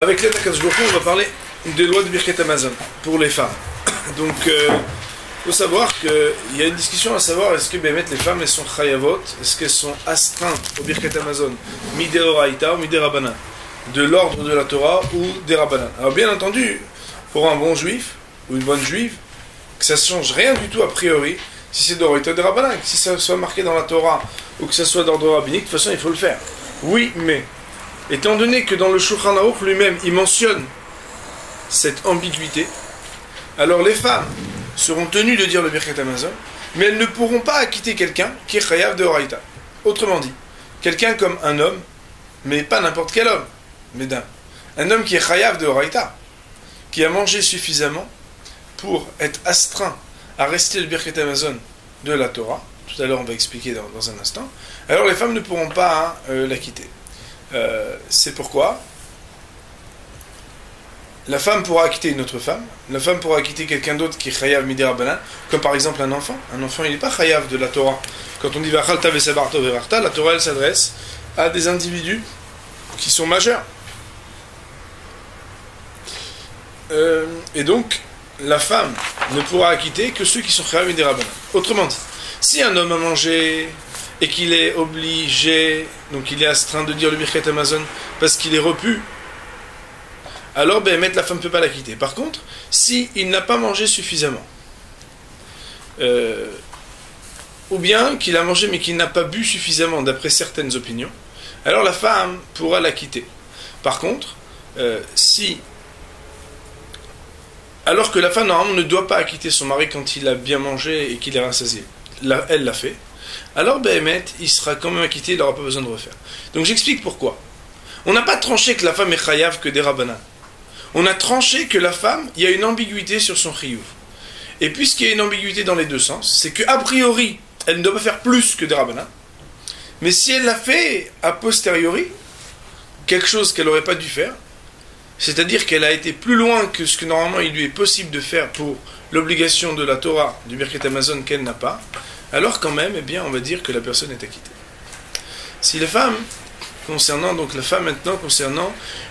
Avec l'aide d'Akadosh Baruch Hu, on va parler des lois de Birkat Hamazon pour les femmes. Donc, il faut savoir qu'il y a une discussion à savoir est-ce que les femmes elles sont chayavot, est-ce qu'elles sont astreintes au Birkat Hamazon, midé oraïta ou midé rabbanan, de l'ordre de la Torah ou des rabbanan. Alors, bien entendu, pour un bon juif ou une bonne juive, que ça ne change rien du tout a priori, si c'est d'oraïta ou des rabbanan, que si ça soit marqué dans la Torah ou que ça soit d'ordre rabbinique, de toute façon, il faut le faire. Oui, mais. Étant donné que dans le Shulchan Aruch lui-même, il mentionne cette ambiguïté, alors les femmes seront tenues de dire le Birkat Hamazon, mais elles ne pourront pas acquitter quelqu'un qui est chayav de Horaïta. Autrement dit, quelqu'un comme un homme, mais pas n'importe quel homme, mesdames. Un homme qui est chayav de Horaïta, qui a mangé suffisamment pour être astreint à rester le Birkat Hamazon de la Torah, tout à l'heure on va expliquer dans un instant, alors les femmes ne pourront pas l'acquitter. C'est pourquoi la femme pourra acquitter une autre femme, la femme pourra acquitter quelqu'un d'autre qui est chayav midé rabbanan, comme par exemple un enfant. Un enfant il n'est pas chayav de la Torah. Quand on dit vachalta vesabarta verarta, la Torah elle s'adresse à des individus qui sont majeurs. Et donc la femme ne pourra acquitter que ceux qui sont chayav midé rabbanan. Autrement dit, si un homme a mangé et qu'il est obligé, donc il est astreint de dire le Birkat Hamazon parce qu'il est repu, alors la femme ne peut pas la quitter. Par contre, s'il n'a pas mangé suffisamment, ou bien qu'il a mangé mais qu'il n'a pas bu suffisamment d'après certaines opinions, alors la femme pourra la quitter. Par contre, alors que la femme normalement ne doit pas acquitter son mari quand il a bien mangé et qu'il est rassasié, elle l'a fait, alors il sera quand même acquitté, il n'aura pas besoin de refaire. Donc j'explique pourquoi. On n'a pas tranché que la femme est chayav que des rabbanan. On a tranché que la femme, il y a une ambiguïté sur son chiyuv. Et puisqu'il y a une ambiguïté dans les deux sens, c'est qu'a priori, elle ne doit pas faire plus que des rabbanan. Mais si elle l'a fait a posteriori, quelque chose qu'elle n'aurait pas dû faire, c'est-à-dire qu'elle a été plus loin que ce que normalement il lui est possible de faire pour l'obligation de la Torah, du Birkat Hamazon qu'elle n'a pas, alors quand même, on va dire que la personne est acquittée. Si les femmes, concernant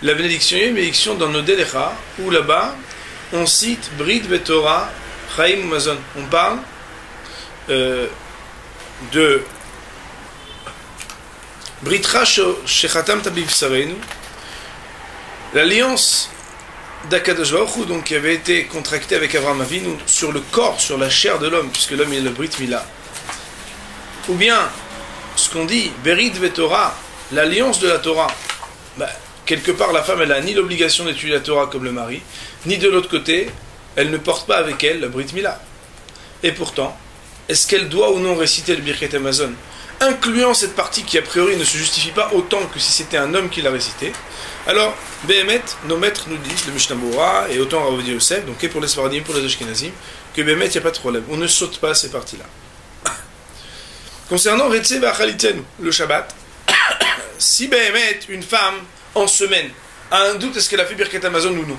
la bénédiction, il y a une bénédiction dans nos Delecha, où là-bas, on cite Brit Betorah, Chaim Mazon. On parle de Britra Shechatam Tabiv Sarenu, l'alliance d'Akadosh Baruch Hu, donc qui avait été contractée avec Avraham Avinu sur le corps, sur la chair de l'homme, puisque l'homme est le Brit Mila. Ou bien, ce qu'on dit, Berit Vetorah, l'alliance de la Torah, quelque part la femme elle a ni l'obligation d'étudier la Torah comme le mari, ni de l'autre côté, elle ne porte pas avec elle la Brit Mila. Et pourtant, est-ce qu'elle doit ou non réciter le Birkat Hamazon, incluant cette partie qui a priori ne se justifie pas autant que si c'était un homme qui l'a récité? Alors, nos maîtres nous disent, le Mishnah Bora et autant Rav Ovadia Yosef, donc et pour les Sfaradim, pour les Ashkenazim, que il n'y a pas de problème, on ne saute pas ces parties-là. Concernant Retse Vachalitenu, le Shabbat, si une femme en semaine a un doute est-ce qu'elle a fait Birkat Hamazon ou non,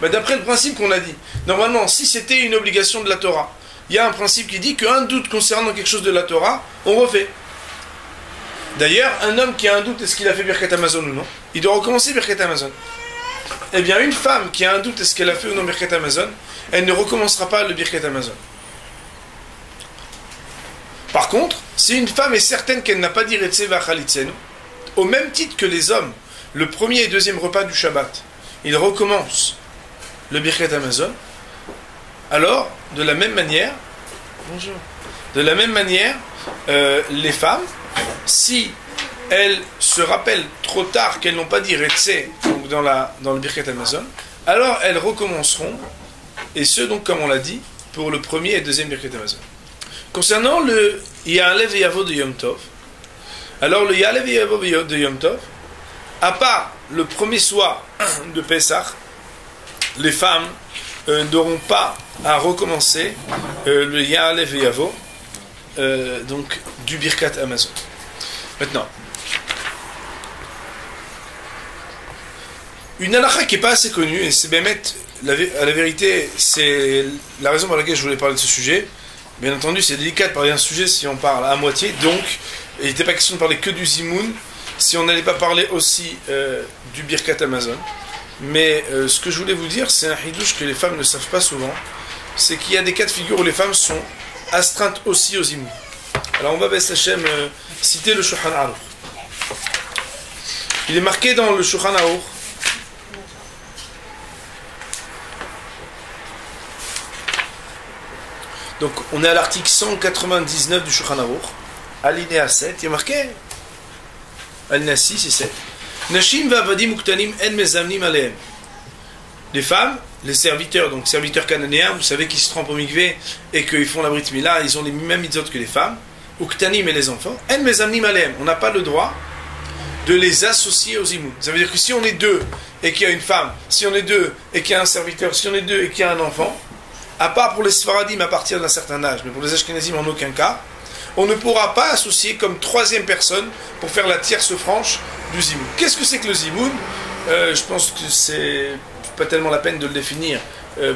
d'après le principe qu'on a dit, normalement si c'était une obligation de la Torah, il y a un principe qui dit qu'un doute concernant quelque chose de la Torah, on refait. D'ailleurs, un homme qui a un doute est-ce qu'il a fait Birkat Hamazon ou non, il doit recommencer Birkat Hamazon. Eh bien une femme qui a un doute est-ce qu'elle a fait ou non Birkat Hamazon, elle ne recommencera pas le Birkat Hamazon. Par contre, si une femme est certaine qu'elle n'a pas dit Retse Vachalitzenu, au même titre que les hommes, le premier et deuxième repas du Shabbat, ils recommencent le Birkat Hamazon, alors, de la même manière, les femmes, si elles se rappellent trop tard qu'elles n'ont pas dit Retse dans le Birkat Hamazon, alors elles recommenceront, et ce donc comme on l'a dit, pour le premier et deuxième Birkat Hamazon. Concernant le Ya'alev et Yavo de Yom Tov, alors le Ya'alev et Yavo de Yom Tov, à part le premier soir de Pesach, les femmes n'auront pas à recommencer le Ya'alev et Yavo donc du Birkat Hamazon. Maintenant, une halakha qui n'est pas assez connue, et c'est à la vérité, c'est la raison pour laquelle je voulais parler de ce sujet. Bien entendu, c'est délicat de parler d'un sujet si on parle à moitié, donc il n'était pas question de parler que du Zimoun, si on n'allait pas parler aussi du Birkat Hamazon. Mais ce que je voulais vous dire, c'est un hidouche que les femmes ne savent pas souvent. C'est qu'il y a des cas de figure où les femmes sont astreintes aussi aux zimoun. Alors on va, Bess Hashem, citer le Shulchan Aruch. Il est marqué dans le Shulchan Aruch. Donc on est à l'article 199 du Shulchan Aruch, alinéa 7, il est marqué, alinéa 6 et 7. Nashim va'avadim uktanim en mezamnim alehem. Les femmes, les serviteurs, donc serviteurs cananéens, vous savez qu'ils se trempent au mikvé et qu'ils font la brit mila, ils ont les mêmes mitzvot que les femmes, uktanim et les enfants, en mezamnim alehem. On n'a pas le droit de les associer aux zimoun. Ça veut dire que si on est deux et qu'il y a une femme, si on est deux et qu'il y a un serviteur, si on est deux et qu'il y a un enfant, à part pour les Sfaradim à partir d'un certain âge, mais pour les Ashkenazim en aucun cas, on ne pourra pas associer comme troisième personne pour faire la tierce franche du zimoun. Qu'est-ce que c'est que le zimoun? Je pense que c'est pas tellement la peine de le définir,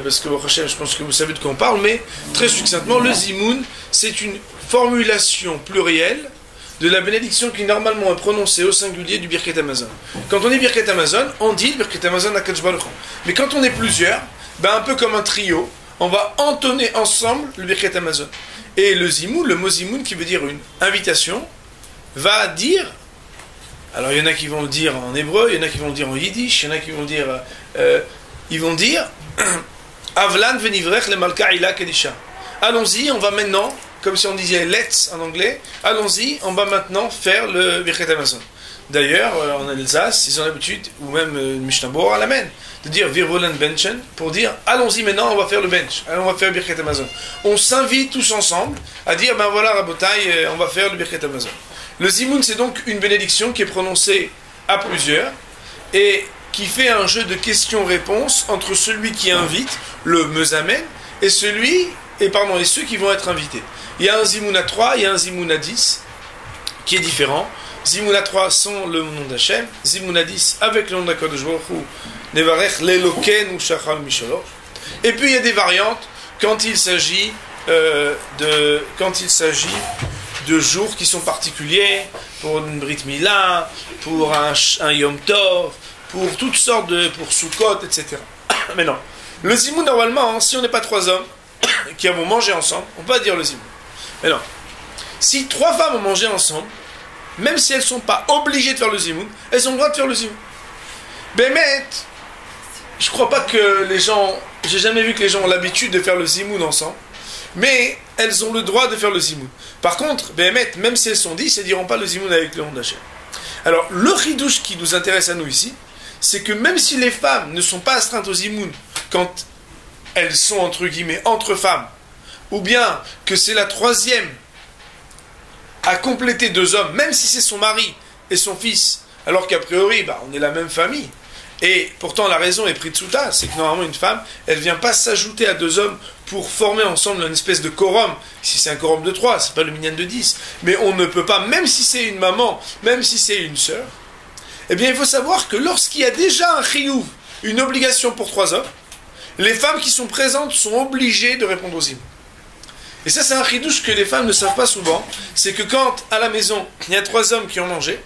parce que je pense que vous savez de quoi on parle, mais très succinctement, le zimoun, c'est une formulation plurielle de la bénédiction qui normalement est prononcée au singulier du Birket Hamazon. Quand on dit Birket Hamazon, on dit Birket Hamazon à Kadosh Baruch Hu. Mais quand on est plusieurs, un peu comme un trio, on va entonner ensemble le Birket Hamazon. Et le zimoun, le mot zimoun qui veut dire une invitation, va dire, alors il y en a qui vont le dire en hébreu, il y en a qui vont le dire en yiddish, il y en a qui vont le dire, Avlan venivrech le malka ila kedisha. Allons-y, on va maintenant, comme si on disait let's en anglais, allons-y, on va maintenant faire le Birket Hamazon. D'ailleurs, en Alsace, ils ont l'habitude, ou même Mishnah Bora l'amène, de dire Wir wollen benchen, pour dire allons-y maintenant, on va faire le bench, on va faire le Birket Hamazon. On s'invite tous ensemble à dire ben voilà Rabotai, on va faire le Birket Hamazon. Le zimoun, c'est donc une bénédiction qui est prononcée à plusieurs et qui fait un jeu de questions-réponses entre celui qui invite, le mezamen, et ceux qui vont être invités. Il y a un zimoun à 3, il y a un zimoun à 10 qui est différent. Zimoun à 3 sans le nom d'Hachem, Zimoun à 10 avec le nom d'Akadosh Baruch Hu, Nevarech Leloken ou Shachal Mishaloch. Et puis il y a des variantes quand il s'agit de jours qui sont particuliers, pour une Brit Mila, pour un Yom Tov, pour toutes sortes pour Sukkot, etc. Mais non, le Zimoun normalement, si on n'est pas trois hommes qui avons mangé ensemble, on peut pas dire le Zimoun. Mais non, si trois femmes ont mangé ensemble, même si elles ne sont pas obligées de faire le zimoun, elles ont le droit de faire le zimoun. Bémet, je ne crois pas que les gens, j'ai jamais vu que les gens ont l'habitude de faire le zimoun ensemble, mais elles ont le droit de faire le zimoun. Par contre, Bémet, même si elles sont 10, elles ne diront pas le zimoun avec le nom d'Hachem. Alors, le chidouche qui nous intéresse à nous ici, c'est que même si les femmes ne sont pas astreintes au zimoun quand elles sont entre guillemets entre femmes, ou bien que c'est la troisième à compléter deux hommes, même si c'est son mari et son fils, alors qu'a priori, on est la même famille. Et pourtant, la raison est pritsuta, c'est que normalement, une femme, elle ne vient pas s'ajouter à deux hommes pour former ensemble une espèce de quorum. Si c'est un quorum de 3, c'est pas le minyan de 10. Mais on ne peut pas, même si c'est une maman, même si c'est une sœur, eh bien, il faut savoir que lorsqu'il y a déjà un chiyuv, une obligation pour 3 hommes, les femmes qui sont présentes sont obligées de répondre aux hymnes. Et ça, c'est un chidouche que les femmes ne savent pas souvent. C'est que quand, à la maison, il y a 3 hommes qui ont mangé,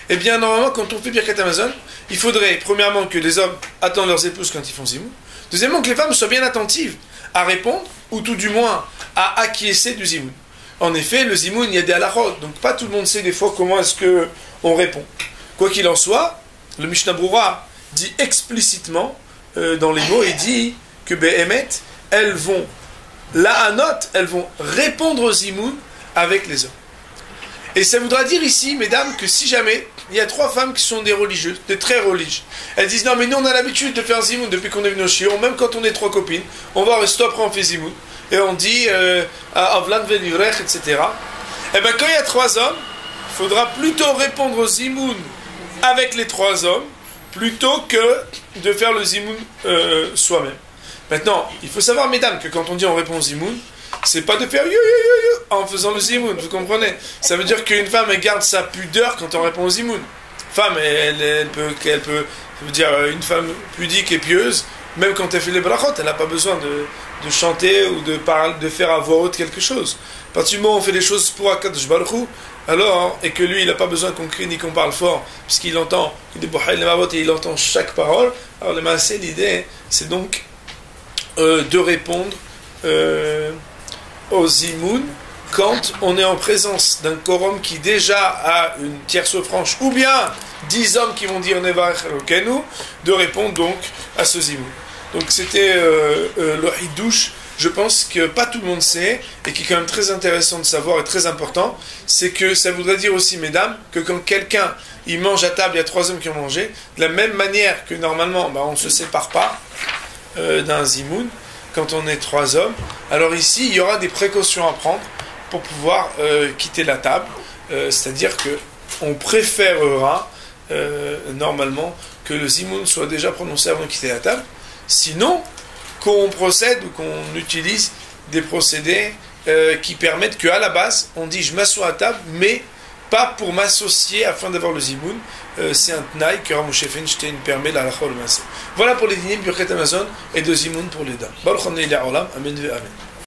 eh bien, normalement, quand on fait Birket Hamazon, il faudrait, premièrement, que les hommes attendent leurs épouses quand ils font zimoun. Deuxièmement, que les femmes soient bien attentives à répondre, ou tout du moins, à acquiescer du zimoun. En effet, le zimoun, il y a des halachot, donc pas tout le monde sait des fois comment est-ce qu'on répond. Quoi qu'il en soit, le Mishnah Brura dit explicitement, dans les mots, il dit que Behemet, elles vont répondre aux zimoun avec les hommes. Et ça voudra dire ici, mesdames, que si jamais il y a 3 femmes qui sont des religieuses, des très religieuses, elles disent non mais nous on a l'habitude de faire zimoun depuis qu'on est venu au shiur, même quand on est 3 copines, on va au resto, après on fait zimoun, et on dit Avlan velivrech, etc. Et bien quand il y a 3 hommes, il faudra plutôt répondre au zimoun avec les 3 hommes, plutôt que de faire le zimoun soi-même. Maintenant, il faut savoir, mesdames, que quand on dit on répond au zimoun, c'est pas de faire yo yo yo yo en faisant le zimoun, vous comprenez? Ça veut dire qu'une femme, elle garde sa pudeur quand on répond au zimoun. Femme, elle peut, ça veut dire une femme pudique et pieuse, même quand elle fait les brachot, elle n'a pas besoin de chanter ou de faire à voix haute quelque chose. À partir du moment où on fait des choses pour Akadosh Baruch Hu, alors, et que lui, il n'a pas besoin qu'on crie ni qu'on parle fort, puisqu'il entend, et il entend chaque parole, alors l'idée, c'est donc de répondre aux imouns quand on est en présence d'un quorum qui déjà a une tierce franche, ou bien 10 hommes qui vont dire Nevarech Elokenu, de répondre donc à ce zimoun. Donc c'était le hidouche, je pense que pas tout le monde sait, et qui est quand même très intéressant de savoir et très important, c'est que ça voudrait dire aussi, mesdames, que quand quelqu'un il mange à table, il y a 3 hommes qui ont mangé, de la même manière que normalement on ne se sépare pas d'un zimoun, quand on est 3 hommes, alors ici il y aura des précautions à prendre pour pouvoir quitter la table, c'est-à-dire que on préférera normalement que le zimoun soit déjà prononcé avant de quitter la table, sinon qu'on procède ou qu'on utilise des procédés qui permettent qu'à la base on dit je m'assois à table mais pas pour m'associer afin d'avoir le zimoun, c'est un tnaï que Rav Moshe Feinstein permet la halakha ou le maaseh. Voilà pour les dîners Birkat Hamazon et de zimoun pour les dames. Baruch Adonai Olam, amen ve amen.